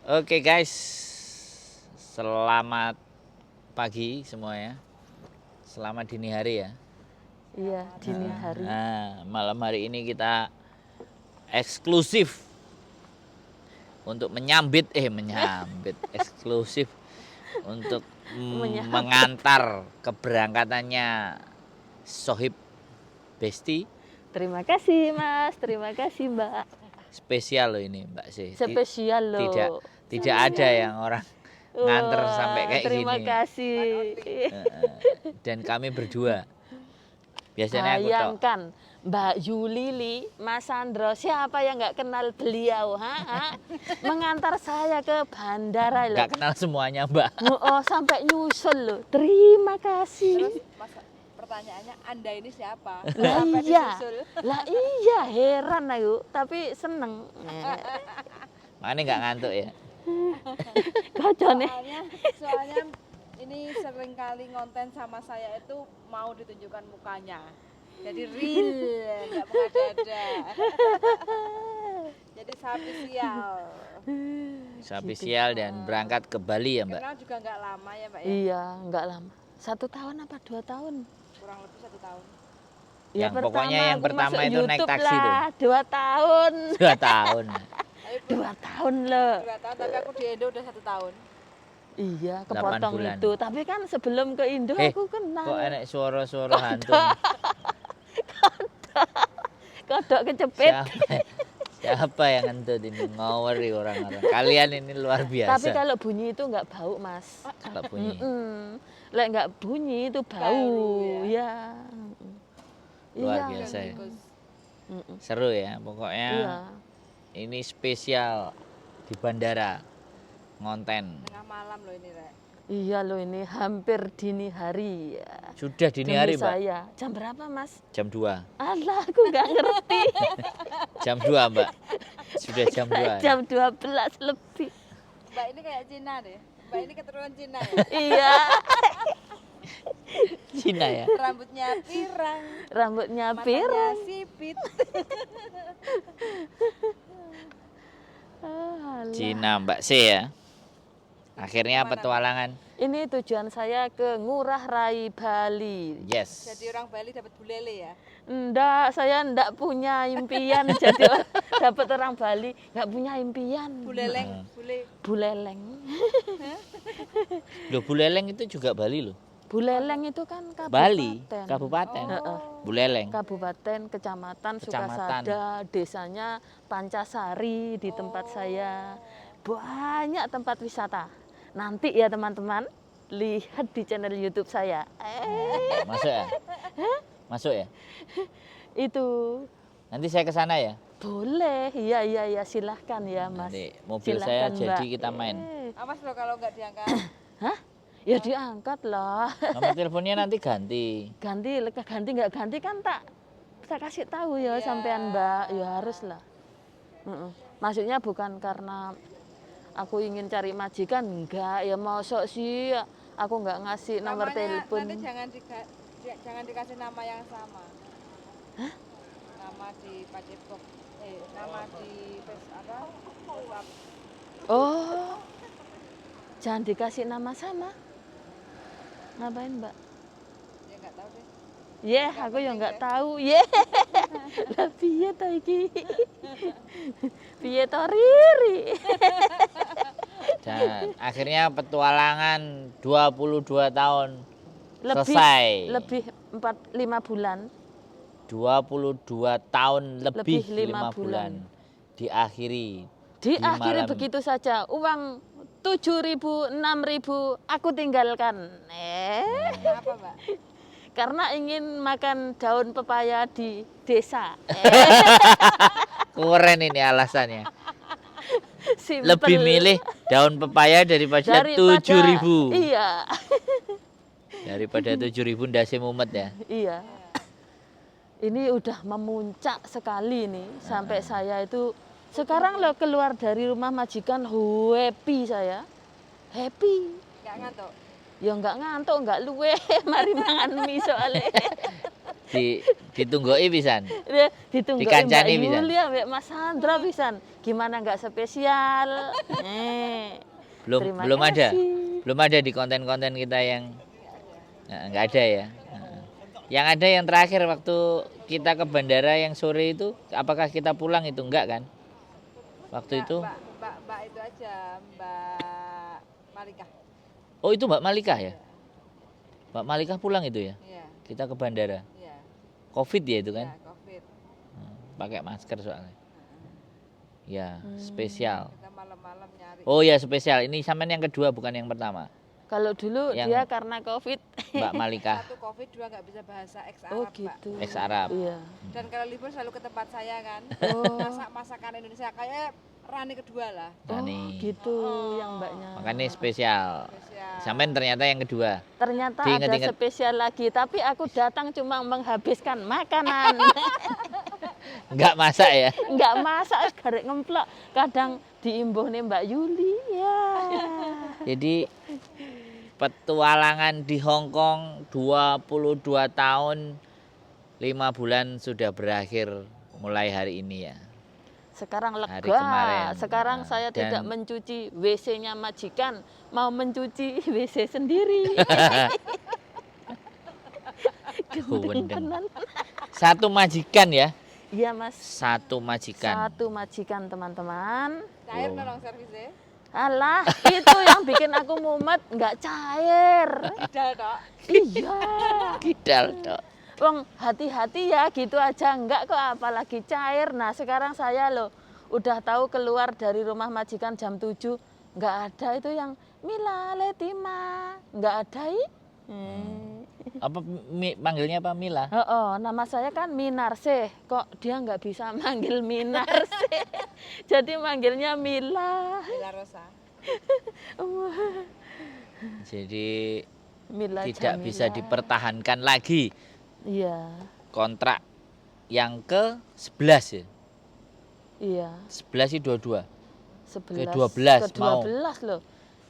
Oke guys, selamat pagi semuanya. Selamat dini hari ya. Iya, dini hari. Nah, malam hari ini kita eksklusif untuk menyambit eksklusif untuk mengantar keberangkatannya Sohib Besti. Terima kasih Mas, terima kasih Mbak. Spesial loh ini Mbak sih. Spesial loh. Tidak ada yang orang nganter sampai kayak terima gini. kasih. Dan kami berdua. Biasanya aku tok. Bayangkan Mbak Yulili, Mas Sandro, siapa yang nggak kenal beliau? Mengantar saya ke bandara loh. Nggak kenal semuanya Mbak. Oh, sampai nyusul loh. Terima kasih. Terus pertanyaannya, Anda ini siapa? Lah Sampai iya, disusul. lah iya heran aku, tapi seneng. Makanya nggak ngantuk ya. Kocone. Soalnya ini sering kali ngonten sama saya itu mau ditunjukkan mukanya. Jadi real, nggak mengada-ada. Jadi sapi sial. Dan berangkat ke Bali ya Mbak. Kenal juga nggak lama ya Mbak ya? Iya, nggak lama. 1 tahun apa 2 tahun? Kurang lebih 1 tahun. Ya, Pokoknya yang aku pertama masuk itu naik YouTube taksi tuh. lah, 2 tahun. 2 tahun. Tapi 2 tahun loh. 2 tahun, tapi aku di Indo udah 1 tahun. Iya, 8 kepotong bulan. itu. Tapi kan sebelum ke Indo aku kenal. Kok enak suara-suara hantu. Kodok kecepit. Siapa yang ngentut ini? Ngawari orang-orang. Kalian ini luar biasa. Tapi kalau bunyi itu nggak bau, Mas. Kalau bunyi. Lek nggak bunyi itu bau, Bau, ya. Luar Iya. biasa ya. Bagus. Seru ya. Pokoknya Iya. ini spesial di bandara. Ngonten. Tengah malam loh ini, Rek. Iya loh, ini hampir dini hari. Ya. Sudah dini Demi hari Mbak. saya. Jam berapa, Mas? Jam 2. Alah, aku nggak ngerti. Jam 2 Mbak. Sudah jam 2. Jam 12 lebih. Mbak ini kayak Cina deh. Mbak ini keturunan Cina ya. Iya. Cina ya. Rambutnya pirang, Rambutnya matanya pirang. sipit. Alah. Cina Mbak C ya. Akhirnya petualangan. Ini tujuan saya ke Ngurah Rai, Bali. Yes. Jadi orang Bali dapat bulele ya. Enggak, saya enggak punya impian jadi dapat orang Bali, enggak punya impian. Buleleng, Buleleng. Loh Buleleng itu juga Bali loh. Buleleng itu kan kabupaten. Bali, kabupaten. Heeh. Buleleng. Kabupaten, kecamatan, Kecamatan. Sukasada, desanya Pancasari di tempat saya. Banyak tempat wisata. Nanti ya teman-teman, lihat di channel YouTube saya. Masuk ya? Masuk ya? Itu Nanti saya ke sana ya. boleh. Iya, silahkan ya Mas. Nanti mobil saya Silahkan, jadi Mbak. kita main. Awas loh kalau nggak diangkat. Hah? Ya diangkat lah. Nomor teleponnya nanti ganti. Ganti nggak ganti kan tak kasih tahu ya Iya. sampean Mbak. Ya harus lah. Maksudnya bukan karena aku ingin cari majikan, enggak. Ya mosok sih aku nggak ngasih nomor telepon. Nanti jangan dikasih nama yang sama. Hah? Nama di Pacepok. Nama di WhatsApp. Oh. Jangan dikasih nama sama. Ngapain, Mbak? Ya nggak tahu deh. Aku yang nggak tahu. Lah piye to iki? Piye to Riri? Dan akhirnya petualangan 22 tahun Lebih selesai. lebih 5 bulan. 22 tahun lebih Lebih 5 5 bulan. Diakhiri. Diakhiri malam. begitu saja. Uang 7.000, 6.000 aku tinggalkan. Kenapa, Mbak? Karena ingin makan daun pepaya di desa. Keren ini alasannya. Simple. Lebih milih daun pepaya daripada 7.000. Iya. Daripada 7.000 ndase mumet ya. Iya. Ini udah memuncak sekali nih sampai saya itu sekarang loh keluar dari rumah majikan happy saya. Happy. Nggak ngantuk. Ya nggak ngantuk, nggak luwe, mari mangan mie soalnya. Ditunggoi pisan. Ditunggu Mbak Dikancani pisan. Yuli ambek Mas Sandra pisan. Gimana nggak spesial? Terima Belum ada. kasih. Belum ada di konten-konten kita yang nggak ada ya. Yang ada yang terakhir waktu kita ke bandara yang sore itu, apakah kita pulang itu enggak kan? Waktu itu. Mbak itu aja, Mbak Malika. Oh itu Mbak Malika ya? Mbak Malika pulang itu ya? Iya, Kita ke bandara. iya. Covid ya itu kan? Iya, Covid. Pakai masker soalnya. Ya, spesial. Kita malam-malam nyari. Oh ya spesial. Ini sampean yang kedua bukan yang pertama. Kalau dulu Yang- dia karena COVID. Mbak Malika, Satu Covid, dua nggak bisa bahasa ex Oh Arab, Mbak. gitu. ex Arab. Iya. Dan kalau libur selalu ke tempat saya kan. Oh. Masak masakan Indonesia kayak Rani kedua lah. Oh Nani. gitu yang mbaknya. Makanya spesial. Spesial. Sampean ternyata yang kedua. Ternyata Diinget-inget. ada spesial lagi, tapi aku datang cuma menghabiskan makanan. Enggak masak ya? Nggak masak, garek ngemplok. Kadang diimbuh nih Mbak Yuli ya. Jadi petualangan di Hong Kong 22 tahun 5 bulan sudah berakhir mulai hari ini ya. Sekarang Hari lega. kemarin. Sekarang Nah, saya dan- tidak mencuci WC-nya majikan, mau mencuci WC sendiri. Gendeng Wendeng. tenan. Satu majikan ya. Iya Mas. Satu majikan. Satu majikan teman-teman. Cair Wow. nolong servisnya. Alah, itu yang bikin aku mumet, nggak cair. Tidak dok. Iya. Kidal tok. Wong hati-hati ya gitu aja enggak kok apalagi cair. Nah sekarang saya loh udah tahu keluar dari rumah majikan jam 7 nggak ada itu yang Mila Letima nggak ada Apa manggilnya apa Mila? Oh, nama saya kan Minarse kok dia nggak bisa manggil Minarse jadi manggilnya Mila. Mila Rosa. Jadi Mila tidak Jamila. bisa dipertahankan lagi Iya, kontrak yang ke-11 ya. iya. 11 itu 22. 11 Ke-12 ke-12 loh.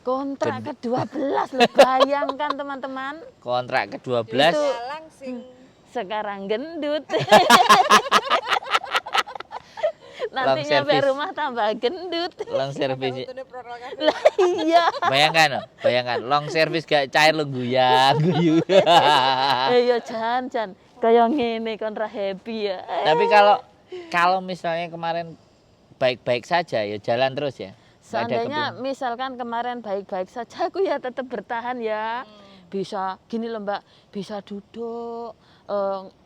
Kontrak ke-12 loh. Bayangkan teman-teman. Kontrak ke-12 Itu- Jalang sing Sekarang gendut. Nanti Long nyampe service. rumah tambah gendut. long service. untune protokol kabeh. Lah iya. Bayangkan long service gak cair lo guyang guyu. Iya jan kayak ngene kon ra happy ya. Tapi kalau misalnya kemarin baik-baik saja ya jalan terus ya. Nggak ada Seandainya kebun. misalkan kemarin baik-baik saja aku ya tetap bertahan ya. Bisa gini loh Mbak, bisa duduk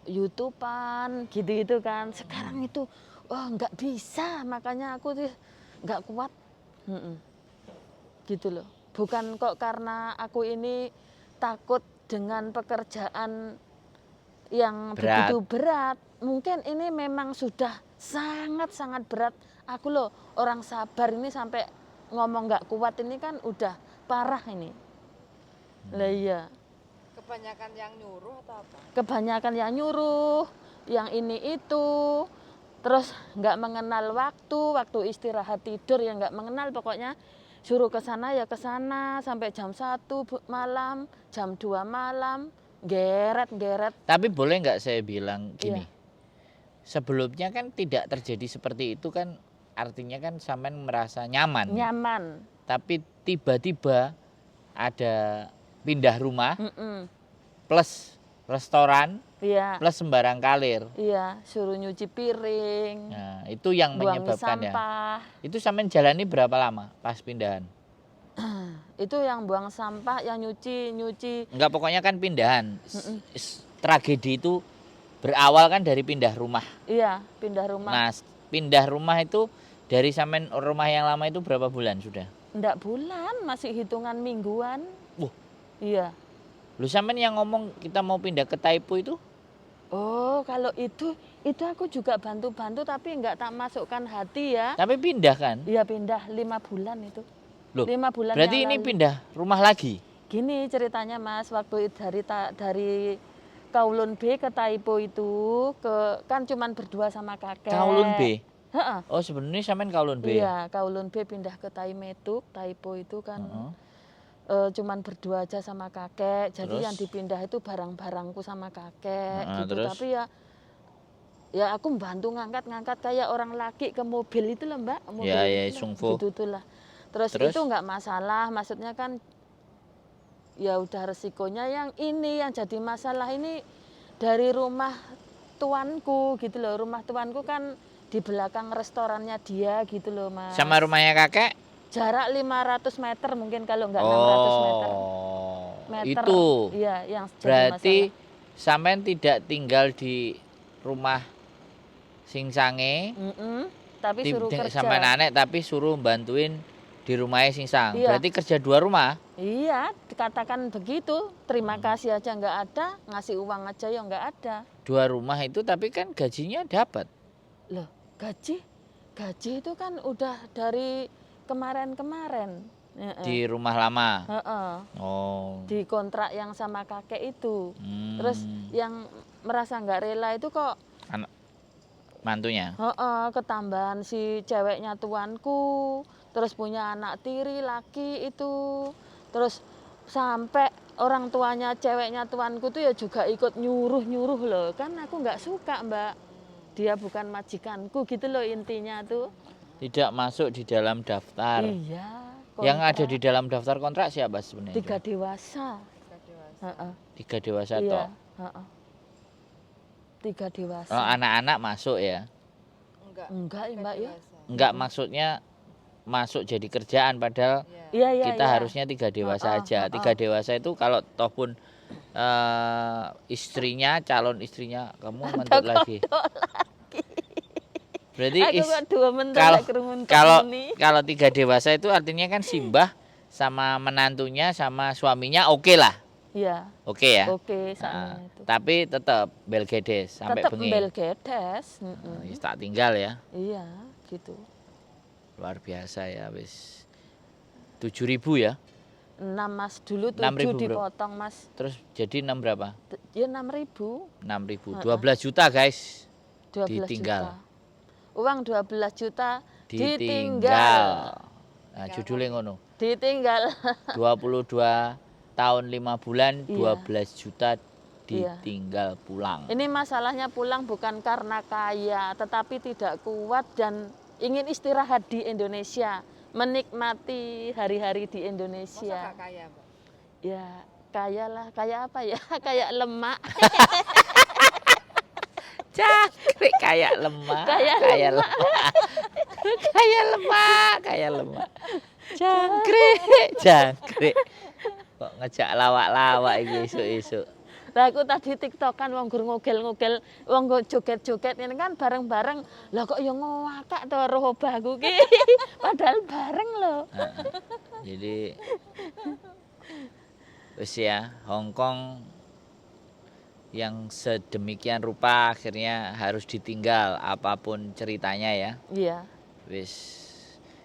YouTubean gitu-gitu kan. Sekarang itu nggak bisa, makanya aku tuh nggak kuat. Gitu loh. Bukan kok karena aku ini takut dengan pekerjaan yang Berat. begitu berat. Mungkin ini memang sudah sangat-sangat berat. Aku loh orang sabar ini sampai ngomong nggak kuat ini kan udah parah ini. Lah iya, Kebanyakan yang nyuruh atau apa? kebanyakan yang nyuruh, yang ini itu, terus nggak mengenal waktu istirahat tidur ya nggak mengenal pokoknya. Suruh ke sana ya ke sana sampai jam 1 malam, jam 2 malam, geret. Tapi boleh nggak saya bilang gini? Iya. Sebelumnya kan tidak terjadi seperti itu kan artinya kan sampean merasa nyaman. Nyaman. Tapi tiba-tiba ada pindah rumah Mm-mm. plus restoran Iya, plus sembarang kalir. iya, suruh nyuci piring, Nah, itu yang buang menyebabkan ya. sampah. Itu sampean jalani berapa lama pas pindahan? Itu yang buang sampah, yang nyuci. Enggak pokoknya kan pindahan. Tragedi itu berawal kan dari pindah rumah. Iya, pindah rumah. Nah, pindah rumah itu dari sampean rumah yang lama itu berapa bulan sudah? Ndak bulan, masih hitungan mingguan. Wah. Iya. Lu sampean yang ngomong kita mau pindah ke Taipo itu? Oh, kalau itu aku juga bantu-bantu tapi nggak tak masukkan hati ya. Tapi pindah kan? Iya pindah 5 bulan itu. Loh, 5 bulan berarti yang ini lalu. pindah rumah lagi? Gini ceritanya Mas, waktu dari Kowloon B ke Taipo itu kan cuman berdua sama kakek. Kowloon B? Heeh. Oh sebenarnya sampean Kowloon B? Iya, Kowloon B pindah ke Taimetuk, Taipo itu kan. Heeh. cuman berdua aja sama kakek. Jadi Terus? yang dipindah itu barang-barangku sama kakek gitu. Terus? Tapi ya aku bantu ngangkat kayak orang laki ke mobil itu loh Mbak. Mobil Ya, itu loh, sungfo. gitu tuh lah. Terus Terus? itu nggak masalah, maksudnya kan ya udah resikonya. Yang ini yang jadi masalah ini dari rumah tuanku gitu loh. Rumah tuanku kan di belakang restorannya dia gitu loh Mas. Sama rumahnya kakek? Jarak 500 meter mungkin kalau nggak 600 meter. Itu Iya, yang jadi berarti masalah. sampean tidak tinggal di rumah sing sange, Tapi suruh kerja. sampean anek tapi suruh bantuin di rumahnya sing sang. Iya. Berarti kerja 2 rumah. Iya, dikatakan begitu. Terima kasih aja nggak ada, ngasih uang aja ya nggak ada. 2 rumah itu tapi kan gajinya dapat. Loh, gaji itu kan udah dari kemarin-kemarin. Di rumah lama. Heeh. Oh. Di kontrak yang sama kakek itu. Hmm. Terus yang merasa nggak rela itu kok Anak mantunya. ketambahan si ceweknya tuanku, terus punya anak tiri laki itu, terus sampai orang tuanya ceweknya tuanku tuh ya juga ikut nyuruh loh. Kan aku nggak suka Mbak, dia bukan majikanku gitu loh intinya tuh. Tidak masuk di dalam daftar. Iya. Yang ada kontrak. di dalam daftar kontrak siapa sebenarnya? 3 dewasa. Heeh. 3 dewasa Iya. toh. Heeh. 3 dewasa. Oh, anak-anak masuk ya? Enggak Mbak ya. Enggak, maksudnya masuk jadi kerjaan padahal Iya. kita harusnya 3 dewasa aja. 3 dewasa itu kalau toh pun istrinya, calon istrinya kamu mentuk lagi. Berarti Aku kok 2 mentok kalau lek krungu kalau 3 dewasa itu artinya kan simbah sama menantunya sama suaminya oke lah. Iya. Oke ya. Oke, Nah, sama itu. tapi tetap belgedes sampai Tetap bengi. belgedes. Ya, tak tinggal ya. Iya, gitu. Luar biasa ya wis. 7.000 ya. 6 Mas, dulu 6.000 7 bro. dipotong Mas. Terus jadi 6 berapa? Ya 6.000. 6.000. 12 juta guys. 12 Ditinggal. juta. Uang 12 juta Ditinggal. ditinggal. Nah, judulnya ngono. Ditinggal. 22 tahun 5 bulan, Iya. 12 juta Iya. ditinggal pulang. Ini masalahnya pulang bukan karena kaya, tetapi tidak kuat dan ingin istirahat di Indonesia, menikmati hari-hari di Indonesia. Masa gak kaya, Mbak? Ya, kaya lah, kaya apa ya? Kayak lemak. Cakrik kayak lemak. Kayak Kayak lemak. Kayak lemak, kayak lemak. Jangkrik. Kok ngejak lawak-lawak iki esuk-esuk. Lah aku tadi tiktokan wong gur ngogel-ngogel, wong nggo joget-joget ini kan bareng-bareng. Lah kok ya ngowakak to roh obahku ki. Padahal bareng loh. Jadi wis ya, Hong Kong yang sedemikian rupa akhirnya harus ditinggal apapun ceritanya ya. Iya, Wis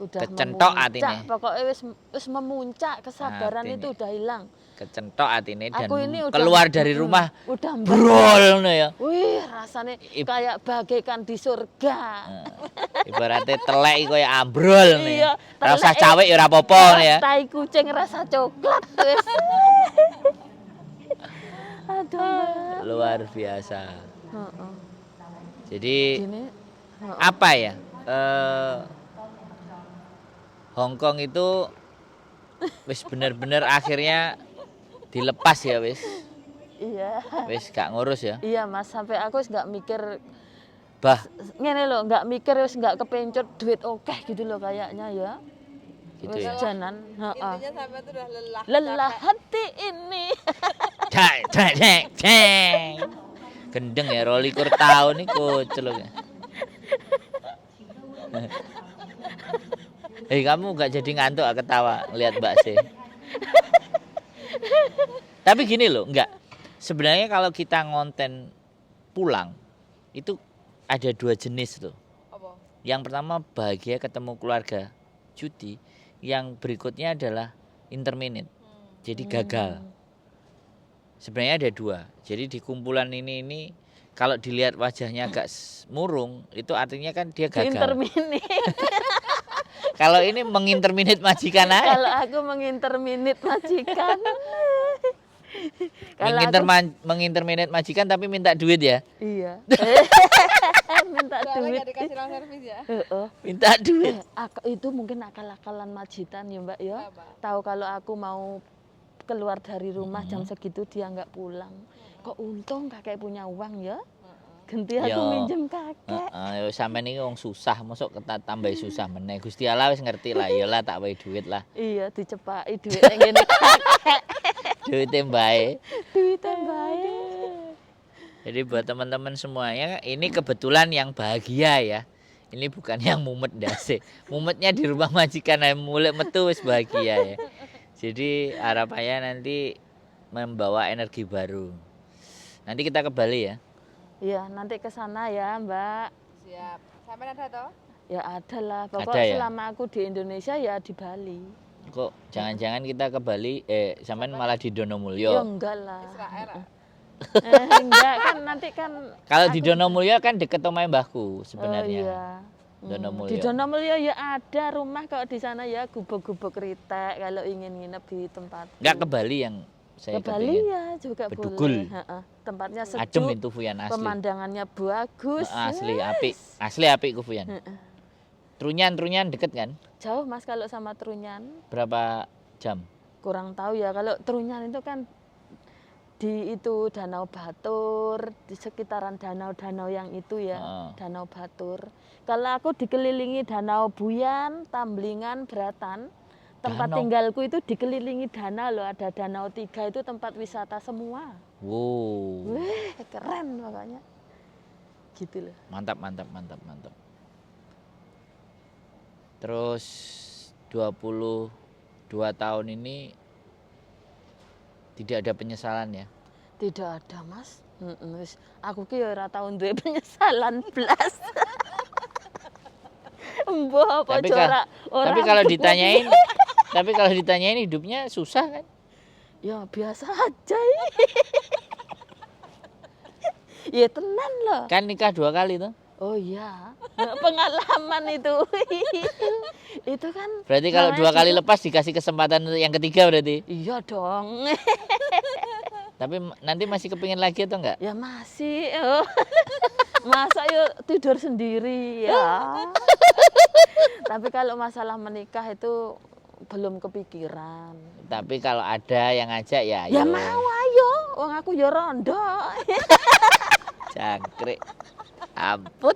udah kecentok memuncak. atine. Pokoknya wis memuncak, kesabaran Atine. itu udah hilang. Kecentok atine dan Aku ini udah keluar dari rumah udah brol ngono ya. Wih, rasanya kayak bagaikan di surga. Ibaratnya telek koyo ambrol nih. Iya, Ora usah telek. cawek ya ora apa-apa ya. Tai kucing rasa coklat wis. Aduh. Mbak. Luar biasa. Heeh. Jadi Gini. apa ya? Hong Kong itu wis bener-bener akhirnya dilepas ya wis. Iya. Wis gak ngurus ya. Iya Mas, sampai aku wis nggak mikir Bah, ngene loh, nggak mikir wis nggak kepencet duit oke gitu loh kayaknya ya. gitu Wis ya. janan, heeh. Intinya sampai itu udah lelah. Lelah capek. hati ini. Ceng. Gendeng ya 22 tahun nih kuceluk. Kamu gak jadi ngantuk ketawa lihat Mbak C. Tapi gini loh, enggak. Sebenarnya kalau kita ngonten pulang itu ada 2 jenis tuh. Apa? Yang pertama bahagia ketemu keluarga, cuti. Yang berikutnya adalah interminute. Jadi gagal. Sebenarnya ada 2. Jadi di kumpulan ini kalau dilihat wajahnya agak murung, itu artinya kan dia gagal. Intermini. Kalau ini menginterminate majikan aja. Kalau aku menginterminate majikan. Kalau aku, Menginterminate majikan tapi minta duit ya. iya. Minta Soalnya duit. nggak dikasih ruang servis ya. Heeh. Minta duit. Itu mungkin akal-akalan majikan ya Mbak ya. Apa? Tahu kalau aku mau keluar dari rumah jam segitu dia nggak pulang. Kok untung kakek punya uang ya? Ganti aku Yo. minjem kakek. Yo sampean iki wong susah, mosok tambah susah meneh. Gusti Allah wis ngerti lah, ya lah tak wae duit lah. Iya dicepaki duit ngene kakek. Duite mbae. Duitnya bae. Jadi buat teman-teman semuanya, ini kebetulan yang bahagia ya. Ini bukan yang mumet ndase. Mumetnya di rumah majikan ae mulai metu wis bahagia ya. Jadi harapannya nanti membawa energi baru. Nanti kita ke Bali ya. Iya, nanti ke sana ya, Mbak. Siap. Sampai ada toh? Ya ada lah. Ada Pokoknya ya? selama aku di Indonesia ya di Bali. Kok jangan-jangan kita ke Bali sampean malah di Ya Donomulyo. enggak lah. Israel ah. Enggak kan nanti kan Kalau di Donomulyo kan deket omahe mbahku sebenarnya. Oh iya. Donomulyo. Di Donomulyo ya ada rumah kalau di sana ya gubuk-gubuk ritek kalau ingin nginep di tempat. Enggak ke Bali yang saya Ke Bali kepingin. ya juga Bedugul. boleh. Heeh. Tempatnya Adem sejuk. itu Fuyan asli. Pemandangannya bagus. Asli apik. Asli apik ku Fuyan. Trunyan deket kan? Jauh Mas kalau sama Trunyan. Berapa jam? Kurang tahu ya kalau Trunyan itu kan di itu Danau Batur, di sekitaran danau-danau yang itu ya, Danau Batur. Kalau aku dikelilingi Danau Buyan, Tamblingan, Bratan. Tempat Danau. tinggalku itu dikelilingi danau loh, ada Danau Tiga itu tempat wisata semua. Wow. Wih, keren makanya. Gitu loh. Mantap. Terus 22 tahun ini tidak ada penyesalan ya? Tidak ada Mas. Wis, aku ki ora tau duwe penyesalan blas. Mbah apa ora tapi kalau ditanyain hidupnya susah kan? Ya biasa aja. Ya tenan loh. Kan nikah 2 kali tuh. Oh iya, pengalaman itu. Itu kan. Berarti kalau namanya 2 kali juga- lepas dikasih kesempatan untuk yang ketiga berarti. Iya dong. Tapi nanti masih kepingin lagi atau enggak? Ya masih. Oh. Masa yuk tidur sendiri ya. Tapi kalau masalah menikah itu belum kepikiran. Tapi kalau ada yang ngajak ya Ya ayo. mau ayo, wong aku ya rondo. Jangkrik. Ampun.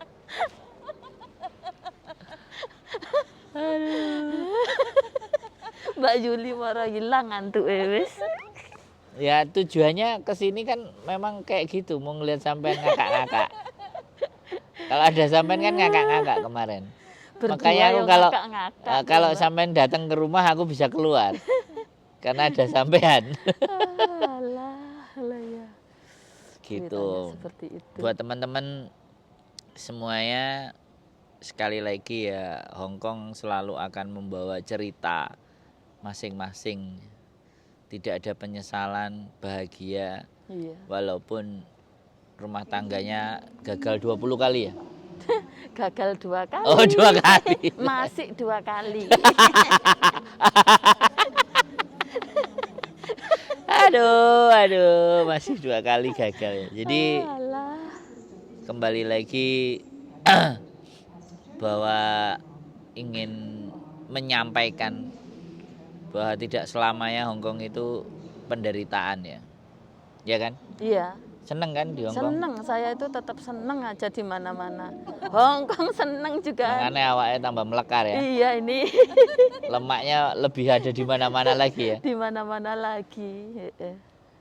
Mbak Yuli marah hilang ngantuk wis. Ya tujuannya ke sini kan memang kayak gitu, mau ngeliat sampean ngakak-ngakak. Kalau ada sampean kan ngakak-ngakak kemarin. Makanya aku kalau sampean datang ke rumah aku bisa keluar. Karena ada sampean. Alah ya. Gitu. Ceritanya seperti itu. Buat teman-teman semuanya sekali lagi ya, Hongkong selalu akan membawa cerita masing-masing. Tidak ada penyesalan, bahagia. Iya. Walaupun rumah tangganya gagal 20 kali ya. Gagal 2 kali. Oh, 2 kali. Masih 2 kali. Aduh, masih 2 kali gagal ya. Jadi Alah. kembali lagi bahwa ingin menyampaikan bahwa tidak selamanya Hongkong itu penderitaan ya. Ya kan? Iya. Seneng kan di Hongkong? Seneng, saya itu tetap seneng aja di mana-mana. Hongkong seneng juga. Makanya awalnya tambah melekar ya. Iya ini Lemaknya lebih ada di mana-mana lagi ya. di mana-mana lagi.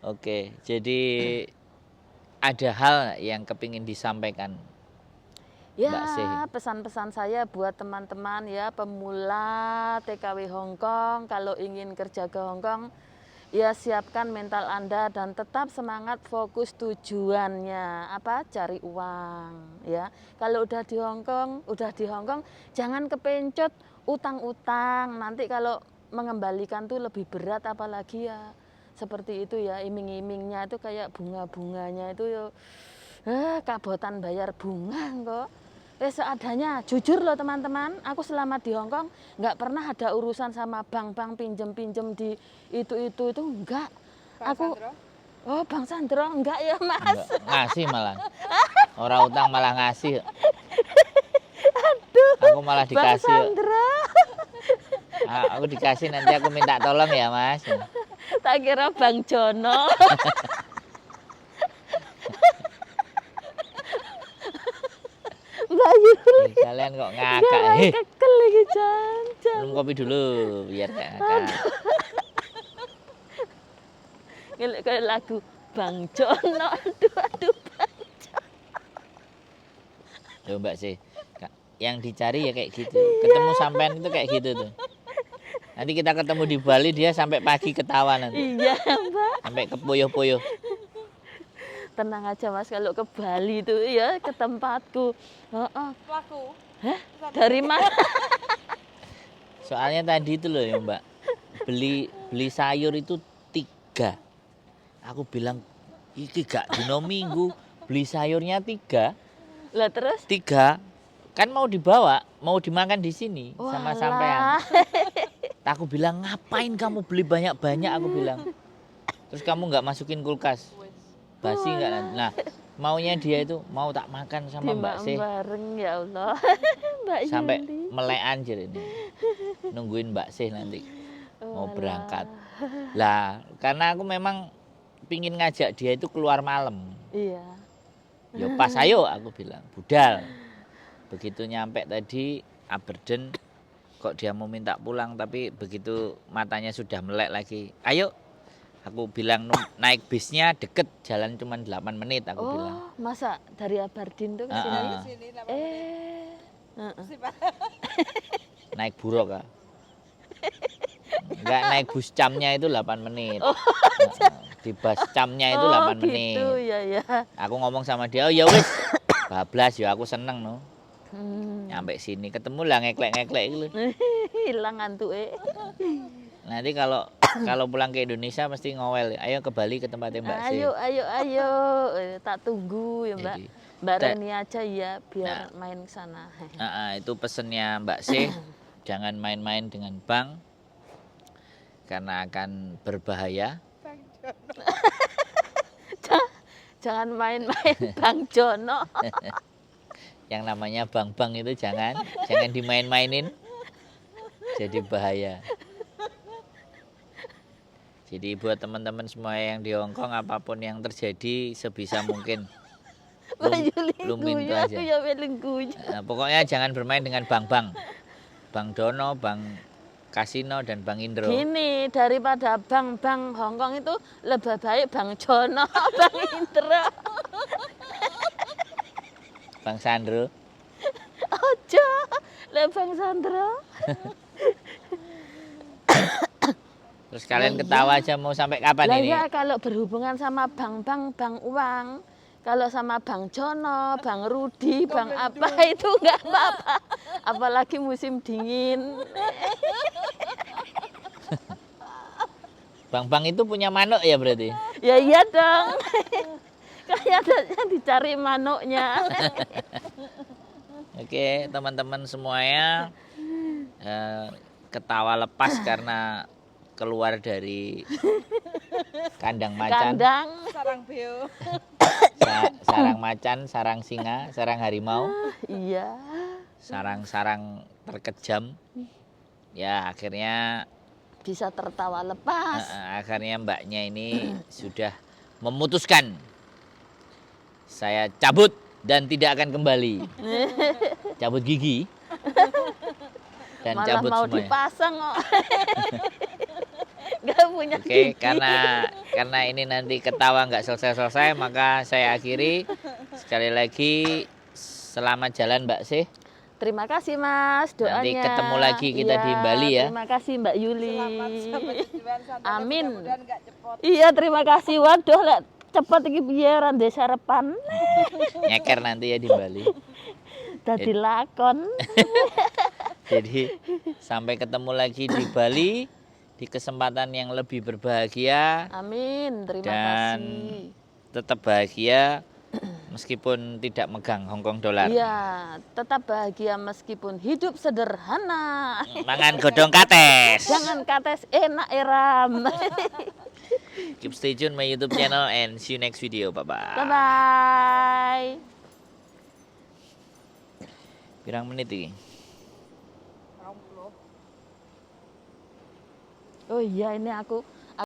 Oke, jadi ada hal yang kepingin disampaikan Mbak Sih. Ya, pesan-pesan saya buat teman-teman ya pemula TKW Hongkong, kalau ingin kerja ke Hongkong, ya siapkan mental Anda dan tetap semangat fokus tujuannya apa? Cari uang ya. Kalau udah di Hongkong, jangan kepencet utang-utang. Nanti kalau mengembalikan tuh lebih berat apalagi ya. Seperti itu ya, iming-imingnya itu kayak bunga-bunganya itu ya kabotan bayar bunga kok. seadanya. Jujur loh teman-teman, aku selama di Hong Kong nggak pernah ada urusan sama bank-bank pinjem-pinjem di itu enggak. Bang Aku Sandro? oh Bang Sandro enggak ya Mas. Enggak, ngasih malah. Orang utang malah ngasih. Aku malah Bang dikasih. Sandro. Aku dikasih nanti aku minta tolong ya Mas. Tak kira Bang Jono. Mbak Yuli. Kalian kok ngakak. Heh, Kekel lagi jajan. minum kopi dulu biar gak ngakak. Kayak lagu Bang Jono. Aduh. Loh Mbak sih. Yang dicari ya kayak gitu. Ketemu sampean itu kayak gitu tuh. Nanti kita ketemu di Bali dia sampai pagi ketawa nanti. Iya Mbak. Sampai kepuyuh-puyuh. Tenang aja Mas, kalau ke Bali itu ya ke tempatku. Heeh. Pelaku. Hah? Dari mana? Soalnya tadi itu loh ya Mbak. Beli sayur itu 3. Aku bilang iki gak dino minggu beli sayurnya 3. Lah terus? 3 kan mau dibawa, mau dimakan di sini sama Walah. sampean. Aku bilang ngapain kamu beli banyak-banyak, aku bilang. Terus kamu nggak masukin kulkas, basi nggak nanti. Nah maunya dia itu mau tak makan sama Mbak Sih bareng ya Allah. Mbak sampai Yuli. melek anjir ini nungguin Mbak Sih nanti mau Walah. berangkat. Lah karena aku memang pingin ngajak dia itu keluar malam. Iya. Ya pas ayo aku bilang budal. Begitu nyampe tadi Aberdeen kok dia mau minta pulang tapi begitu matanya sudah melek lagi. Ayo. Aku bilang naik bisnya deket jalan cuma 8 menit aku bilang. Oh, masa dari Aberdeen tuh ke sini? Ah. Sini Heeh. Naik buruk kak. Enggak naik bus camnya itu 8 menit. Di bus camnya itu 8 menit. Gitu ya. Aku ngomong sama dia, oh ya wis. Bablas ya aku seneng no. Hmm. Nyampe sini ketemu lah ngeklek-ngeklek gitu. Hilang antuke. Nanti kalau pulang ke Indonesia mesti ngowel. Ayo ke Bali ke tempatnya Mbak Sih. Ayo. Tak tunggu ya Mbak. Jadi, Mbak Reni aja ya biar Nah. main ke sana. Itu pesennya Mbak Sih. Jangan main-main dengan bank karena akan berbahaya. Jangan main-main Bang Jono. Yang namanya bank-bank itu jangan dimain-mainin. Jadi bahaya. Jadi buat teman-teman semua yang di Hong Kong apapun yang terjadi sebisa mungkin lumin itu aja. Ya guyu. Nah, pokoknya jangan bermain dengan bank-bank. Bank Dono, Bank Kasino dan Bank Indro. Gini, daripada bank-bank Hong Kong itu lebih baik Bang Jono, Bang Indro. Bang Sandro. Ojo, le Bang Sandro. Terus kalian ketawa aja mau sampai kapan Lah ini? ya kalau berhubungan sama bank-bank, bank uang, kalau sama Bang Jono, Bang Rudi, Bang apa itu enggak apa-apa. Apalagi musim dingin. Bank-bank itu punya manuk ya berarti? Ya iya dong. Kayaknya dicari manuknya. Oke, teman-teman semuanya ketawa lepas karena keluar dari kandang macan, Kandang. Sarang beo. sarang macan, sarang singa, sarang harimau, Iya. sarang-sarang terkejam. Ya akhirnya Bisa tertawa lepas. akhirnya mbaknya ini sudah memutuskan saya cabut dan tidak akan kembali. Cabut gigi dan Malah cabut mau semuanya. dipasang kok. Gak punya Oke, gigi. karena ini nanti ketawa nggak selesai-selesai, maka saya akhiri. Sekali lagi selamat jalan Mbak Sih. Terima kasih Mas doanya. Nanti ketemu lagi kita di Iya, Bali ya. Terima kasih Mbak Yuli. Selamat sampai tujuan santai. Amin. Mudah-mudahan nggak cepot. Iya terima kasih. Waduh lek cepet iki piye rande sarapan. Nyeker nanti ya di Bali. Dadi lakon. Jadi sampai ketemu lagi di Bali di kesempatan yang lebih berbahagia Amin. Terima dan kasih. tetap bahagia Meskipun tidak megang Hongkong dolar. Iya, tetap bahagia meskipun hidup sederhana. Mangan godong kates. Jangan kates enak eram. Keep stay tune my YouTube channel and see you next video. Bye bye. Bye bye. Pirang menit iki? Oh iya ini aku